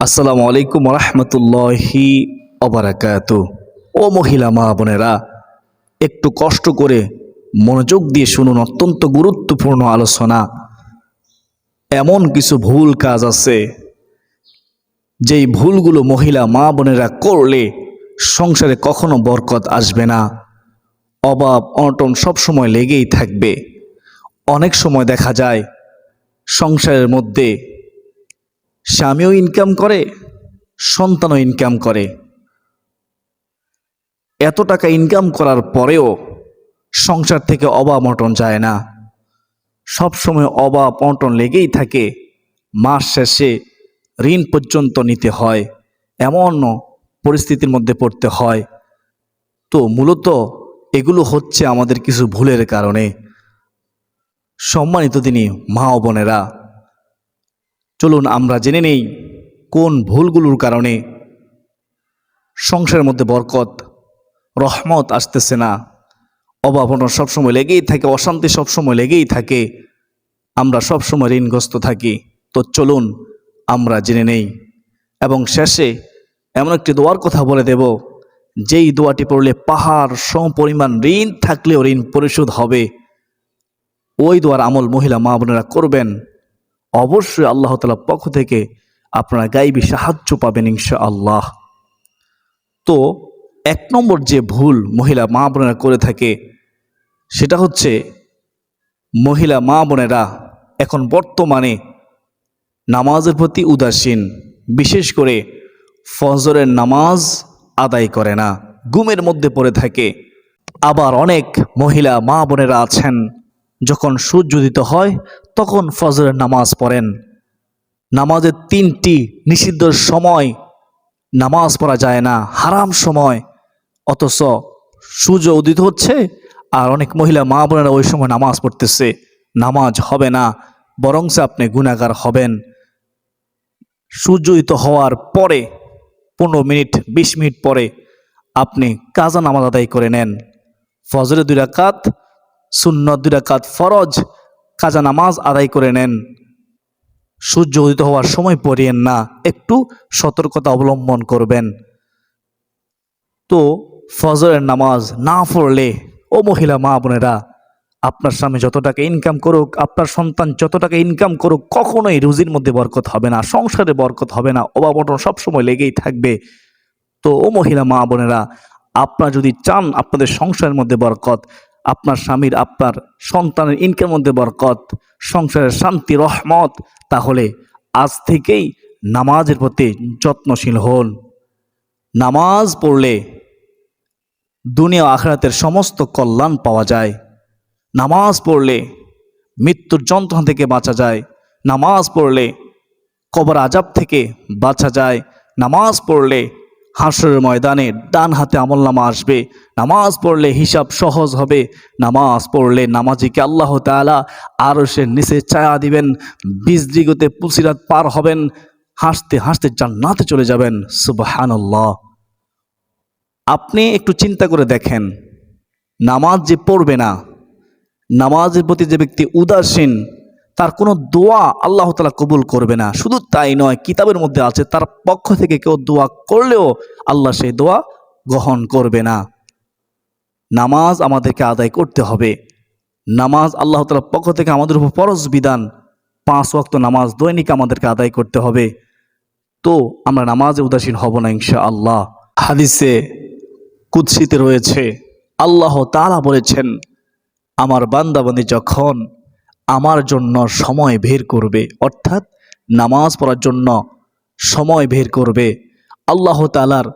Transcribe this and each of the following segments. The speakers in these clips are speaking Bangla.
আসসালামু আলাইকুম রহমতুল্লাহি অবরাকাতু। ও মহিলা মা বোনেরা, একটু কষ্ট করে মনোযোগ দিয়ে শুনুন, অত্যন্ত গুরুত্বপূর্ণ আলোচনা। এমন কিছু ভুল কাজ আছে যেই ভুলগুলো মহিলা মা বোনেরা করলে সংসারে কখনো বরকত আসবে না, অভাব অনটন সবসময় লেগেই থাকবে। অনেক সময় দেখা যায় সংসারের মধ্যে স্বামীও ইনকাম করে, সন্তানও ইনকাম করে, এত টাকা ইনকাম করার পরেও সংসার থেকে অভাব অনটন যায় না, সব সময় অভাব অনটন লেগেই থাকে। মাস শেষে ঋণ পর্যন্ত নিতে হয়, এমন পরিস্থিতির মধ্যে পড়তে হয়। তো মূলত এগুলো হচ্ছে আমাদের কিছু ভুলের কারণে। সম্মানিত দিনী মা ও বোনেরা, চলুন আমরা জেনে নেই কোন ভুলগুলোর কারণে সংসারের মধ্যে বরকত রহমত আসতেছে না, অভাব অনটন সবসময় লেগেই থাকে, অশান্তি সবসময় লেগেই থাকে, আমরা সবসময় ঋণগ্রস্ত থাকি। তো চলুন আমরা জেনে নেই এবং শেষে এমন একটি দোয়ার কথা বলে দেব, যেই দোয়াটি পড়লে পাহাড় সম পরিমাণ ঋণ থাকলেও ঋণ পরিশোধ হবে। ওই দোয়ার আমল মহিলা মা বোনেরা করবেন, অবশ্যই আল্লাহ তাআলার পক্ষ থেকে আপনারা গাইবী সাহায্য পাবেন ইনশাআল্লাহ। তো এক নম্বর যে ভুল মহিলা মা বোনেরা করে থাকে সেটা হচ্ছে, মহিলা মা বোনেরা এখন বর্তমানে নামাজের প্রতি উদাসীন, বিশেষ করে ফজরের নামাজ আদায় করে না, ঘুমের মধ্যে পড়ে থাকে। আবার অনেক মহিলা মা বোনেরা আছেন, যখন সূর্য উদিত হয় তখন ফজরের নামাজ পড়েন। নামাজের 3টি নিষিদ্ধ সময় নামাজ পড়া যায় না, হারাম সময়, অথচ সূর্য উদিত হচ্ছে আর অনেক মহিলা মা বোনেরা ওই সময় নামাজ পড়তেছে। নামাজ হবে না, বরঞ্চ আপনি গুনাহগার হবেন। সূর্য উদিত হওয়ার পরে 15 মিনিট 20 মিনিট পরে আপনি কাজা নামাজ আদায় করে নেন। ফজরে 2 রাকাত, সুন্নত 2 রাকাত, ফরজ কাজা নামাজ আদায় করে নেন। সূর্য উদিত হওয়ার সময় পড়িয়েন না, একটু সতর্কতা অবলম্বন করবেন। তো ফজরের নামাজ না পড়লে ও মহিলা মা বোনেরা, আপনার স্বামী যত টাকা ইনকাম করুক, আপনার সন্তান যত টাকা ইনকাম করুক, কখনোই রুজির মধ্যে বরকত হবে না, সংসারে বরকত হবে না, অভাব অনটন সবসময় লেগেই থাকবে। তো ও মহিলা মা বোনেরা, আপনারা যদি চান আপনাদের সংসারের মধ্যে বরকত, আপনার স্বামীর আপনার সন্তানের ইনকামের মধ্যে বরকত, সংসারের শান্তি রহমত, তাহলে আজ থেকেই নামাজের প্রতি যত্নশীল হন। নামাজ পড়লে দুনিয়া আখিরাতের সমস্ত কল্যাণ পাওয়া যায়। নামাজ পড়লে মৃত্যুর যন্ত্রণা থেকে বাঁচা যায়। নামাজ পড়লে কবর আযাব থেকে বাঁচা যায়। নামাজ পড়লে হাসরের ময়দানে ডান হাতে আমলনামা আসবে। নামাজ পড়লে হিসাব সহজ হবে। নামাজ পড়লে নামাজিকে আল্লাহ তাআলা আরশের নিচে ছায়া দিবেন, 20 দিগতে পুলসিরাত পার হবেন, হাসতে হাসতে জান্নাতে চলে যাবেন। সুবহানাল্লাহ। আপনি একটু চিন্তা করে দেখেন, নামাজ যে পড়বে না, নামাজের প্রতি যে ব্যক্তি উদাসীন, তার কোনো দোয়া আল্লাহ তাআলা কবুল করবে না। শুধু তাই নয়, কিতাবের মধ্যে আছে তার পক্ষ থেকে কেউ দোয়া করলেও আল্লাহ সেই দোয়া গ্রহণ করবে না। নামাজ আমাদেরকে আদায় করতে হবে। নামাজ আল্লাহ তাআলার পক্ষ থেকে আমাদের উপর ফরজ বিধান, 5 ওয়াক্ত নামাজ দৈনিক আমাদেরকে আদায় করতে হবে। তো আমরা নামাজে উদাসীন হব না ইনশাআল্লাহ। হাদিসে কুদসিতে রয়েছে, আল্লাহ তাআলা বলেছেন, আমার বান্দাবান্দি যখন আমার জন্য সময় বের করবে, অর্থাৎ নামাজ পড়ার জন্য সময় বের করবে, আল্লাহ তাআলার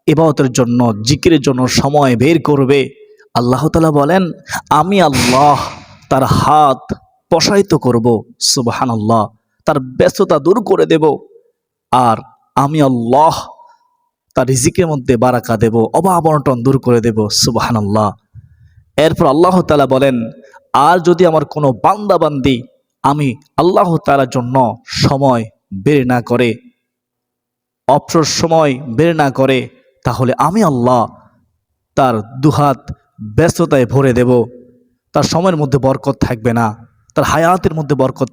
ইবাদতের জন্য জিকিরের জন্য সময় বের করবে, আল্লাহ তাআলা বলেন আমি আল্লাহ তার হাত প্রসারিত করব, সুবহানাল্লাহ, তার ব্যস্ততা দূর করে দেব, আর আমি আল্লাহ তার রিজিকের মধ্যে বারাকা দেব, অভাব অনটন দূর করে দেব, সুবহানাল্লাহ। এরপর আল্লাহ তাআলা বলেন, আর যদি আমার কোনো বান্দা বান্দি আমি আল্লাহ তাআলার জন্য সময় বের না করে, অবসর সময় বের না করে, তাহলে আমি আল্লাহ তার দুহাত ব্যস্ততায় ভরে দেব, তার সময়ের মধ্যে বরকত থাকবে না, তার হায়াতের মধ্যে বরকত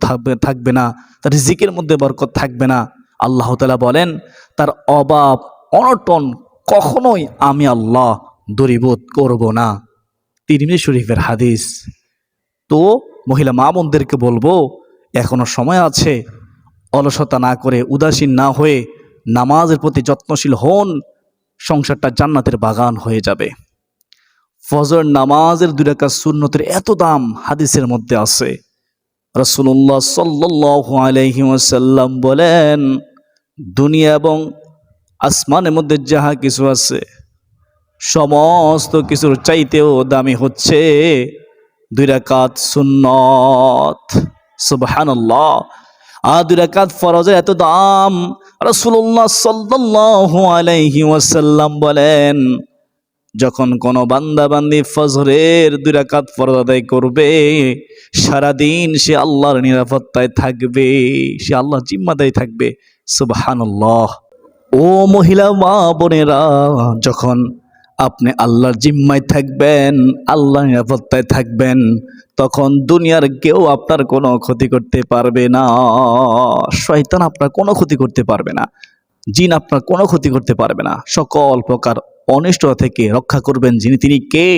থাকবে না, তার রিজিকের মধ্যে বরকত থাকবে না। আল্লাহ তাআলা বলেন তার অভাব অনটন কখনোই আমি আল্লাহ দূরীভূত করব না। তিরমিজি শরীফের হাদিস। তো মহিলা মা বোনদেরকে বলবো, এখনো সময় আছে, অলসতা না করে উদাসীন না হয়ে নামাজের প্রতি যত্নশীল হন, সংসারটা জান্নাতের বাগান হয়ে যাবে। ফজর নামাজের 2 রাকাত সুন্নতের এত দাম হাদিসের মধ্যে আছে। রাসূলুল্লাহ সাল্লাল্লাহু আলাইহি ওয়াসাল্লাম বলেন, দুনিয়া এবং আসমানের মধ্যে যাহা কিছু আছে সমস্ত কিছুর চাইতেও দামি হচ্ছে 2 রাকাত সুন্নত। সুবহানাল্লাহ। আর 2 রাকাত ফরজের এত দাম, রাসূলুল্লাহ সাল্লাল্লাহু আলাইহি ওয়াসাল্লাম বলেন, যখন কোনো বান্দা বান্দি ফজরের 2 রাকাত ফরজ আদায় করবে, সারাদিন সে আল্লাহর নিরাপত্তায় থাকবে, সে আল্লাহর জিম্মাদারি থাকবে। সুবহানাল্লাহ। ও মহিলা মা বোনেরা, যখন আপনি আল্লাহর জিম্মায় থাকবেন, আল্লাহর নিরাপত্তায় থাকবেন, তখন দুনিয়ার কেউ আপনার কোনো ক্ষতি করতে পারবে না। শয়তান আপনার কোনো ক্ষতি করতে পারবে না, জিন আপনার কোনো ক্ষতি করতে পারবে না। সকল প্রকার অনিষ্টতা থেকে রক্ষা করবেন যিনি, তিনি কে?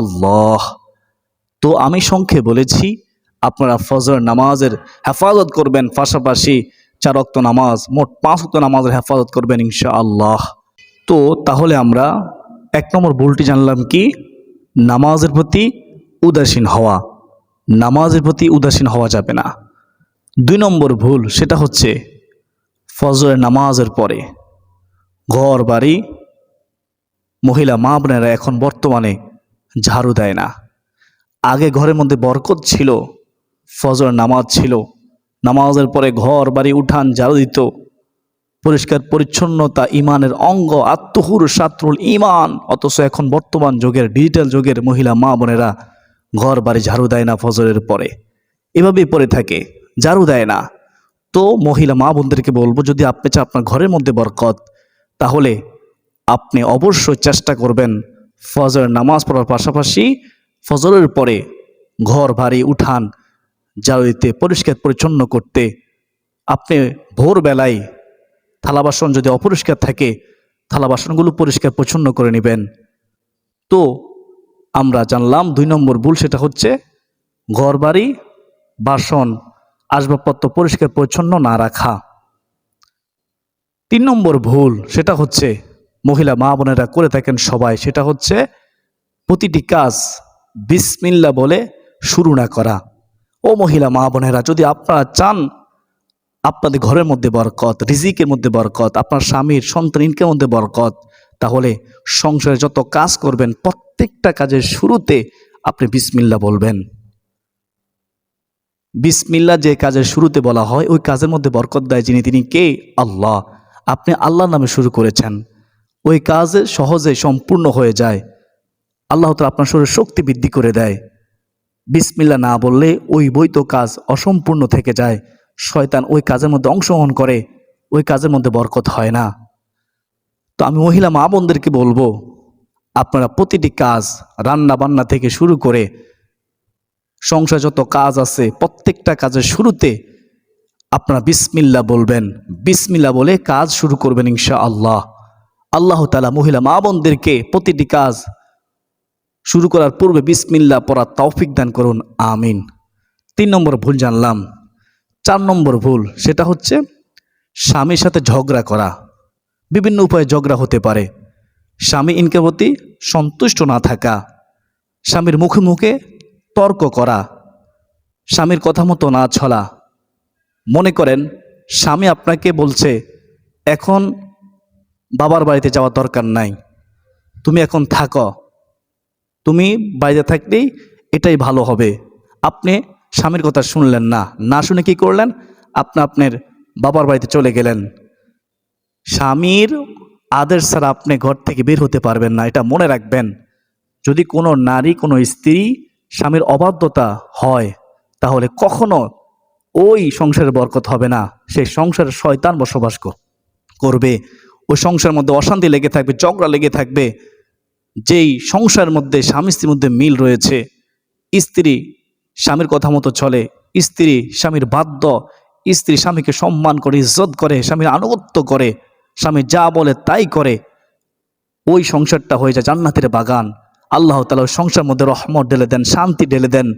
আল্লাহ। তো আমি সংক্ষেপে বলেছি, আপনারা ফজর নামাজের হেফাজত করবেন, পাশাপাশি 4 ওয়াক্ত নামাজ, মোট 5 ওয়াক্ত নামাজের হেফাজত করবেন ইনশাআল্লাহ। তো তাহলে আমরা 1 নম্বর ভুলটি জানলাম কি? নামাজের প্রতি উদাসীন হওয়া। নামাজের প্রতি উদাসীন হওয়া যাবে না। 2 নম্বর ভুল, সেটা হচ্ছে ফজরের নামাজের পরে ঘর বাড়ি মহিলা মা বোনেরা এখন বর্তমানে ঝাড়ু দেয় না। আগে ঘরের মধ্যে বরকত ছিল, ফজর নামাজ ছিল, নামাজের পরে ঘর বাড়ি উঠান ঝাড়ু দিত, পরিষ্কার পরিচ্ছন্নতা ইমানের অঙ্গ, আত্মহুর শাত্রুল ইমান। অথচ এখন বর্তমান যুগের ডিজিটাল যুগের মহিলা মা বোনেরা ঘর বাড়ি ঝাড়ু দেয় না, ফজরের পরে এভাবেই পড়ে থাকে, ঝাড়ু দেয় না। তো মহিলা মা বোনদেরকে বলবো, যদি আপনি চান আপনার ঘরের মধ্যে বরকত, তাহলে আপনি অবশ্যই চেষ্টা করবেন ফজরের নামাজ পড়ার পাশাপাশি ফজরের পরে ঘর বাড়ি উঠান ঝাড়ু দিতে, পরিষ্কার পরিচ্ছন্ন করতে। আপনি ভোরবেলায় থালা বাসন যদি অপরিষ্কার থাকে, থালা বাসনগুলো পরিষ্কার পরিচ্ছন্ন করে নেবেন। তো আমরা জানলাম 2 নম্বর ভুল, সেটা হচ্ছে ঘর বাড়ি বাসন আসবাবপত্র পরিষ্কার পরিচ্ছন্ন না রাখা। 3 নম্বর ভুল, সেটা হচ্ছে মহিলা মা বোনেরা করে থাকেন সবাই, সেটা হচ্ছে প্রতিটি কাজ বিসমিল্লাহ বলে শুরু না করা। ও মহিলা মা বোনেরা, যদি আপনারা চান আপনাদের ঘরের মধ্যে বরকত, রিজিকের মধ্যে বরকত, আপনার স্বামীর সন্তান ইনকামের মধ্যে বরকত, তাহলে সংসারে যত কাজ করবেন প্রত্যেকটা কাজের শুরুতে আপনি বিসমিল্লাহ বলবেন। বিসমিল্লাহ যে কাজের শুরুতে বলা হয়, ওই কাজের মধ্যে বরকত দেয় যিনি, তিনি কে? আল্লাহ। আপনি আল্লাহর নামে শুরু করেছেন, ওই কাজ সহজে সম্পূর্ণ হয়ে যায়। আল্লাহ তাআলা আপনার শরীরে শক্তি বৃদ্ধি করে দেয়। বিসমিল্লাহ না বললে ওই বৈধ কাজ অসম্পূর্ণ থেকে যায়, শয়তান ওই কাজের মধ্যে অংশগ্রহণ করে, ওই কাজের মধ্যে বরকত হয় না। তো আমি মহিলা মা বোনদেরকে বলবো, আপনারা প্রতিটি কাজ রান্না বান্না থেকে শুরু করে সংসার যত কাজ আছে প্রত্যেকটা কাজের শুরুতে আপনারা বিসমিল্লাহ বলবেন। বিসমিল্লাহ বলে কাজ শুরু করবেন ইনশাআল্লাহ। আল্লাহ তাআলা মহিলা মা বোনদেরকে প্রতিটি কাজ শুরু করার পূর্বে বিসমিল্লাহ পড়ার তৌফিক দান করুন, আমিন। 3 নম্বর ভুল জানলাম। 4 নম্বর ভুল, সেটা হচ্ছে স্বামীর সাথে ঝগড়া করা। বিভিন্ন উপায়ে ঝগড়া হতে পারে। স্বামী ইনকার প্রতি সন্তুষ্ট না থাকা, স্বামীর মুখে মুখে তর্ক করা, স্বামীর কথা মতো না চলা। মনে করেন স্বামী আপনাকে বলছে, এখন বাবার বাড়িতে যাওয়ার দরকার নাই, তুমি এখন থাকো, তুমি বাড়িতে থাকলেই এটাই ভালো হবে। আপনি স্বামীর কথা শুনলেন না, না শুনে কি করলেন? আপনার বাবার বাড়িতে চলে গেলেন। স্বামীর আদেশ ছাড়া আপনি ঘর থেকে বের হতে পারবেন না, এটা মনে রাখবেন। যদি কোনো নারী, কোনো স্ত্রী স্বামীর অবাধ্যতা হয়, তাহলে কখনো ওই সংসারের বরকত হবে না। সেই সংসারে শয়তান বসবাস করবে, ওই সংসারের মধ্যে অশান্তি লেগে থাকবে, ঝগড়া লেগে থাকবে। যেই সংসারের মধ্যে স্বামী স্ত্রীর মধ্যে মিল রয়েছে, স্ত্রী স্বামীর কথা মতো চলে, স্ত্রী স্বামীর বাধ্য, স্ত্রী স্বামীকে সম্মান করে, ইজ্জত করে, স্বামীর আনুগত্য করে, স্বামী যা বলে তাই করে, ওই সংসারটা হয়ে যায় জান্নাতের বাগান। আল্লাহ তাআলা ওই সংসারের মধ্যে রহমত ঢেলে দেন, শান্তি ঢেলে দেন,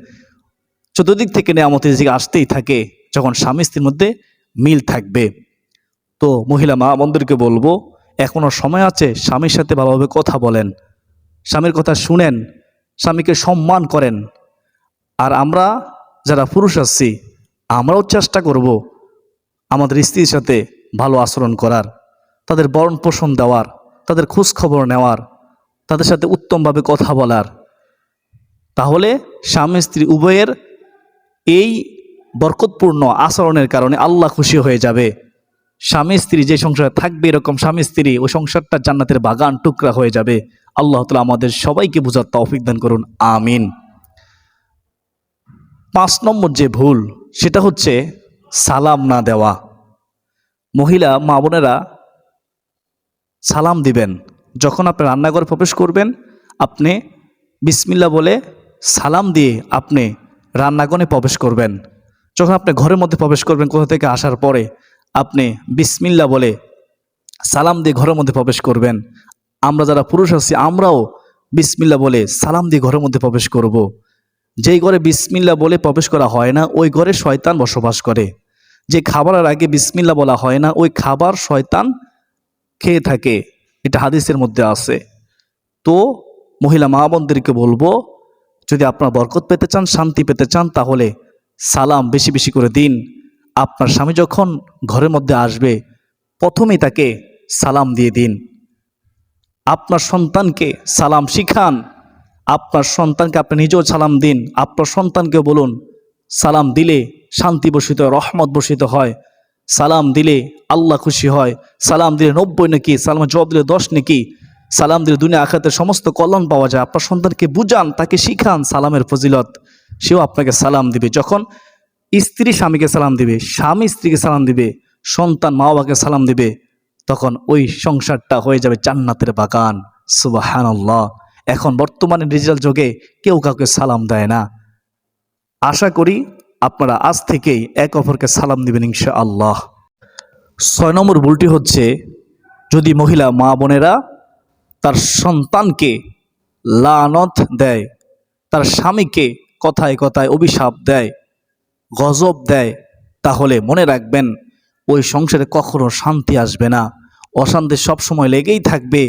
চতুর্দিক থেকে নেয়ামতের দিকে আসতেই থাকে যখন স্বামী স্ত্রীর মধ্যে মিল থাকবে। তো মহিলা মা বোনদেরকে বলবো, এখনো সময় আছে, স্বামীর সাথে ভালোভাবে কথা বলেন, স্বামীর কথা শুনেন, স্বামীকে সম্মান করেন। আর আমরা যারা পুরুষ আছি, আমরাও চেষ্টা করব আমাদের স্ত্রীর সাথে ভালো আচরণ করার, তাদের ভরণ পোষণ দেওয়ার, তাদের খোঁজ খবর নেওয়ার, তাদের সাথে উত্তমভাবে কথা বলার। তাহলে স্বামী স্ত্রী উভয়ের এই বরকতপূর্ণ আচরণের কারণে আল্লাহ খুশি হয়ে যাবে। স্বামী স্ত্রী যে সংসারে থাকবে এরকম স্বামী স্ত্রী, ওই সংসারটা জান্নাতের বাগান টুকরা হয়ে যাবে। আল্লাহ তাআলা আমাদের সবাইকে বুঝার তৌফিক দান করুন, আমিন। 5 নম্বর যে ভুল, সেটা হচ্ছে সালাম না দেওয়া। মহিলা মা বোনেরা সালাম দিবেন, যখন আপনি রান্নাঘরে প্রবেশ করবেন, আপনি বিসমিল্লাহ বলে সালাম দিয়ে আপনি রান্নাঘরে প্রবেশ করবেন। যখন আপনি ঘরের মধ্যে প্রবেশ করবেন কোথা থেকে আসার পরে, আপনি বিসমিল্লাহ বলে সালাম দিয়ে ঘরের মধ্যে প্রবেশ করবেন। আমরা যারা পুরুষ আছি, আমরাও বিসমিল্লাহ বলে সালাম দিয়ে ঘরের মধ্যে প্রবেশ করব। যেই ঘরে বিসমিল্লাহ বলে প্রবেশ করা হয় না, ওই ঘরে শয়তান বসবাস করে। যে খাবারের আগে বিসমিল্লাহ বলা হয় না, ওই খাবার শয়তান খেয়ে থাকে, এটা হাদিসের মধ্যে আছে। তো মহিলা মা বোনদেরকে বলবো, যদি আপনার বরকত পেতে চান, শান্তি পেতে চান, তাহলে সালাম বেশি বেশি করে দিন। আপনার স্বামী যখন ঘরের মধ্যে আসবে, প্রথমেই তাকে সালাম দিয়ে দিন। আপনার সন্তানকে সালাম শিখান, আপনার সন্তানকে আপনি নিজেও সালাম দিন, আপনার সন্তানকে বলুন সালাম দিলে শান্তি বর্ষিত হয়, রহমত বর্ষিত হয়, সালাম দিলে আল্লাহ খুশি হয়, সালাম দিলে 90 নাকি, সালামের জবাব দিলে 10 নাকি, সালাম দিলে দুনিয়া আখিরাতের সমস্ত কল্যাণ পাওয়া যায়। আপনার সন্তানকে বুঝান, তাকে শিখান সালামের ফজিলত, সেও আপনাকে সালাম দিবে। যখন স্ত্রী স্বামীকে সালাম দিবে, স্বামী স্ত্রীকে সালাম দিবে, সন্তান মা বাবাকে সালাম দিবে, তখন ওই সংসারটা হয়ে যাবে জান্নাতের বাগান। সুবহানাল্লাহ। এখন বর্তমানে ডিজিটাল যুগে কেউ কাউকে সালাম দেয় না। আশা করি আপনারা আজ থেকেই এক অপরকে সালাম দিবেন ইনশাআল্লাহ। 6 নম্বর ভুলটি হচ্ছে, যদি মহিলা মা বোনেরা তার সন্তানকে লানত দেয়, তার স্বামীকে কথায় কথায় অভিশাপ দেয়, গজব দেয়, তাহলে মনে রাখবেন ওই সংসারে কখনো শান্তি আসবে না, অশান্তি সবসময় লেগেই থাকবে।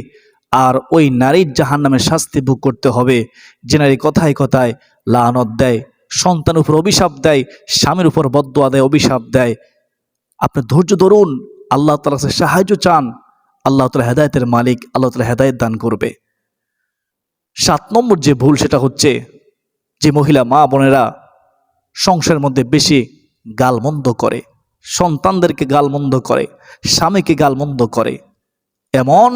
আর ওই নারীর জাহান্নামের শাস্তি ভোগ করতে হবে, যে নারী কথায় কথায় লানত দেয়, সন্তানের উপর অভিশাপ দেয়, স্বামীর উপর বদদোয়া দেয়, অভিশাপ দেয়। আপনি ধৈর্য ধরুন, আল্লাহ তাআলার কাছে সাহায্য চান, আল্লাহ তাআলা হেদায়েতের মালিক, আল্লাহ তাআলা হেদায়েত দান করবে। 7 নম্বর যে ভুল, সেটা হচ্ছে যে মহিলা মা বোনেরা সংসারের মধ্যে বেশি গালমন্দ করে, সন্তানদেরকে গালমন্দ করে, স্বামীকে গালমন্দ করে, এমন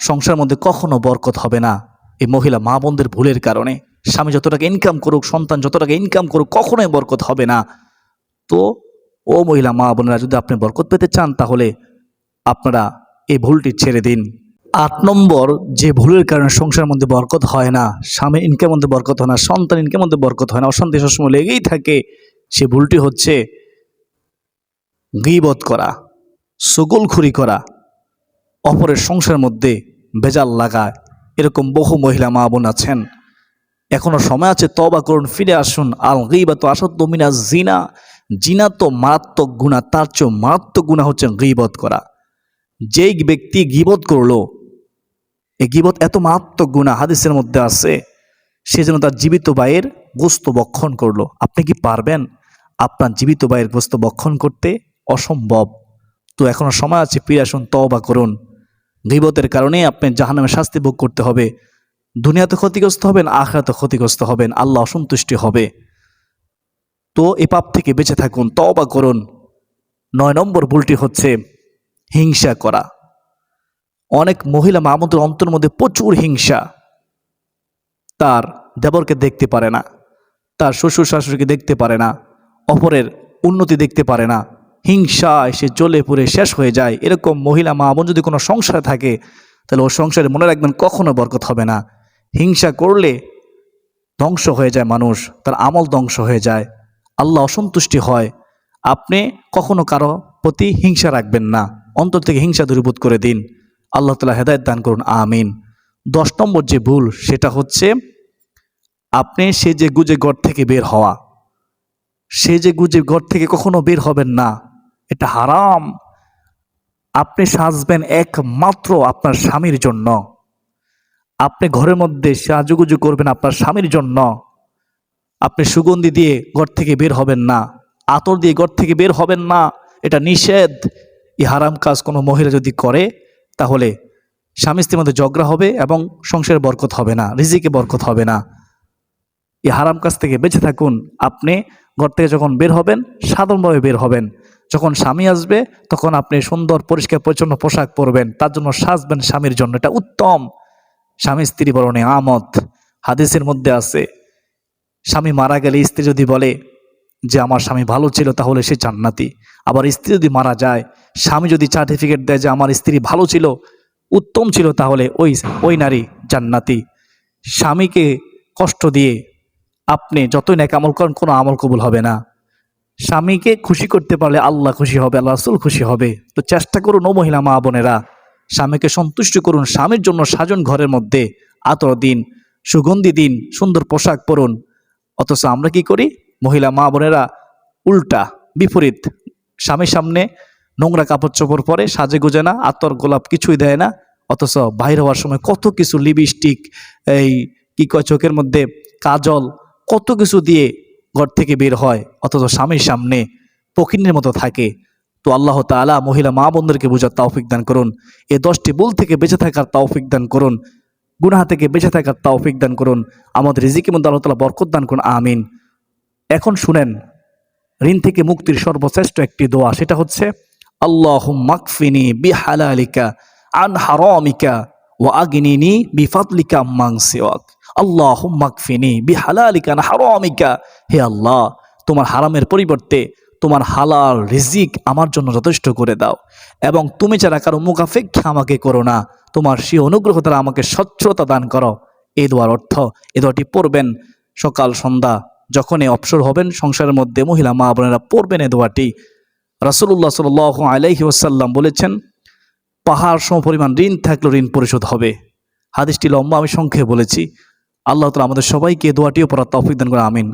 সংসারের মধ্যে কখনো বরকত হবে না। এই মহিলা মা বোনদের ভুলের কারণে স্বামী যত টাকা ইনকাম করুক, সন্তান যত টাকা ইনকাম করুক, কখনোই বরকত হবে না। তো ও মহিলা মা বোনেরা, যদি আপনি বরকত পেতে চান, তাহলে আপনারা এই ভুলটি ছেড়ে দিন। 8 নম্বর যে ভুলের কারণে সংসারের মধ্যে বরকত হয় না, স্বামীর ইনকামের মধ্যে বরকত হয় না, সন্তান ইনকামের মধ্যে বরকত হয় না, অশান্তি সবসময় লেগেই থাকে, সে ভুলটি হচ্ছে গীবত করা, চুগলখুরি করা, অপরের সংসারের মধ্যে ভেজাল লাগায়। এরকম বহু মহিলা মা বোন আছেন, এখনো সময় আছে, তওবা করুন, ফিরে আসুন। আল গীবাতু আশাদ্দু মিনাজ জিনা, জিনা তো মারাত্মক গুনাহ, তার চেয়ে মারাত্মক গুনাহ হচ্ছে গীবত করা। যেই ব্যক্তি গীবত করলো, এই গীবত এত মারাত্মক গুনাহ, হাদিসের মধ্যে আছে, সে যেন তার জীবিত ভাইয়ের গোশত ভক্ষণ করলো। আপনি কি পারবেন আপনার জীবিত ভাইয়ের গোশত ভক্ষণ করতে? অসম্ভব। তো এখনো সময় আছে, ফিরে আসুন, তওবা করুন। গীবতের কারণে আপনি জাহান্নামের শাস্তি ভোগ করতে হবে, দুনিয়াতে ক্ষতিগ্রস্ত হবেন, আখিরাতে ক্ষতিগ্রস্ত হবেন, আল্লাহ অসন্তুষ্টি হবে। তো এই পাপ থেকে বেঁচে থাকুন, তওবা করুন। 9 নম্বর ভুলটি হচ্ছে হিংসা করা। অনেক মহিলা মা বোনদের অন্তরের মধ্যে প্রচুর হিংসা, তার দেবরকে দেখতে পারে না, তার শ্বশুর শাশুড়িকে দেখতে পারে না, অপরের উন্নতি দেখতে পারে না, হিংসায় সে জ্বলে পুড়ে শেষ হয়ে যায়। এরকম মহিলা মা বোন যদি কোনো সংসারে থাকে, তাহলে ওই সংসারে মনে রাখবেন কখনো বরকত হবে না। হিংসা করলে ধ্বংস হয়ে যায় মানুষ, তার আমল ধ্বংস হয়ে যায়, আল্লাহ অসন্তুষ্টি হয়। আপনি কখনো কারো প্রতি হিংসা রাখবেন না, অন্তর থেকে হিংসা দূরীভূত করে দিন। আল্লাহ তাআলা হেদায়েত দান করুন, আমিন। 10 নম্বর যে ভুল সেটা হচ্ছে আপনি সেজে গুজে ঘর থেকে বের হওয়া। সেজে গুজে ঘর থেকে কখনো বের হবেন না, এটা হারাম। আপনি সাজবেন একমাত্র আপনার স্বামীর জন্য। আপনি ঘরের মধ্যে সাজুগুজু করবেন আপনার স্বামীর জন্য। আপনি সুগন্ধি দিয়ে ঘর থেকে বের হবেন না, আতর দিয়ে ঘর থেকে বের হবেন না, এটা নিষেধ। এই হারাম কাজ কোনো মহিলা যদি করে তাহলে স্বামী স্ত্রীর মধ্যে ঝগড়া হবে এবং সংসারে বরকত হবে না, রিজিকে বরকত হবে না। এই হারাম কাজ থেকে বেঁচে থাকুন। আপনি ঘর থেকে যখন বের হবেন সাধারণভাবে বের হবেন। যখন স্বামী আসবে তখন আপনি সুন্দর পরিষ্কার পরিচ্ছন্ন পোশাক পরবেন, তার জন্য সাজবেন স্বামীর জন্য, এটা উত্তম। স্বামী স্ত্রী বড় নেয়ামত। হাদিসের মধ্যে আছে, স্বামী মারা গেলে স্ত্রী যদি বলে যে আমার স্বামী ভালো ছিল তাহলে সে জান্নাতি। আবার স্ত্রী যদি মারা যায়, স্বামী যদি সার্টিফিকেট দেয় যে আমার স্ত্রী ভালো ছিল, উত্তম ছিল, তাহলে ওই নারী জান্নাতি। স্বামীকে কষ্ট দিয়ে আপনি যতই নেক আমল করেন কোনো আমল কবুল হবে না। স্বামীকে খুশি করতে পারলে আল্লাহ খুশি হবে, আল্লাহ রাসূল খুশি হবে। তো চেষ্টা করুন ও মহিলা মা বোনেরা, স্বামীকে সন্তুষ্ট করুন। স্বামীর জন্য সাজন ঘরের মধ্যে, আতর দিন, সুগন্ধি দিন, সুন্দর পোশাক পরুন। অথচ আমরা কি করি, মহিলা মা বোনেরা উল্টা বিপরীত। স্বামীর সামনে নোংরা কাপড় চোপড় পরে, সাজে গুজে না, আতর গোলাপ কিছুই দেয় না। অথচ বাইর হওয়ার সময় কত কিছু, লিপস্টিক, এই কি কয় চোখের মধ্যে কাজল, কত কিছু দিয়ে ঘর থেকে বের হয়, অথচ স্বামীর সামনে পখিনের মতো থাকে। তো আল্লাহ তাআলা মহিলা মা বোনদেরকে বোঝার তৌফিক দান করুন। এই 10টি ভুল থেকে বেঁচে থাকার তৌফিক দান করুন, গুনাহ থেকে বেঁচে থাকার তৌফিক দান করুন। আমাদের রিজিকের মধ্যে আল্লাহ তাআলা বরকত দান করুন, আমিন। এখন শুনেন, ঋণ থেকে মুক্তির সর্বশ্রেষ্ঠ একটি দোয়া, সেটা হচ্ছে আল্লাহুম্মা কফিনি বিহালালিকা আন হারামিকা ওয়া আগনিনি বিফাদলিকা আম্মান সিওয়াক। আল্লাহুম্মা কফিনি বিহালালিকা আন হারামিকা। হে আল্লাহ, তোমার হারামের পরিবর্তে তোমার হালাল রিজিক আমার জন্য যথেষ্ট করে দাও, এবং তুমি যারা কারো মুখাপেক্ষা আমাকে করো না, তোমার সেই অনুগ্রহ দ্বারা আমাকে সচ্ছলতা দান করো। এই দোয়ার অর্থ, এই দোয়াটি পড়বেন সকাল সন্ধ্যা, যখনই অবসর হবেন সংসারের মধ্যে, মহিলা মা বোনেরা পড়বেন এই দোয়াটি। রাসূলুল্লাহ সাল্লাল্লাহু আলাইহি ওয়াসাল্লাম বলেছেন, পাহাড় সম পরিমাণ ঋণ থাকলেও ঋণ পরিশোধ হবে। হাদিসটি লম্বা, আমি সংক্ষেপে বলেছি। আল্লাহ তাআলা আমাদের সবাইকে এই দোয়াটিও পড়ার তৌফিক দান করে, আমিন।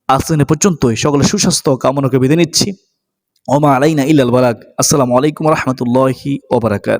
আজ দিন পর্যন্তই, সকলের সুস্বাস্থ্য কামনা করে বিদায় নিচ্ছি। ওমা আলাইনা ইল্লাল বালাগ। আসসালামু আলাইকুম ওয়া রাহমাতুল্লাহি ওয়া বারাকাতুহু।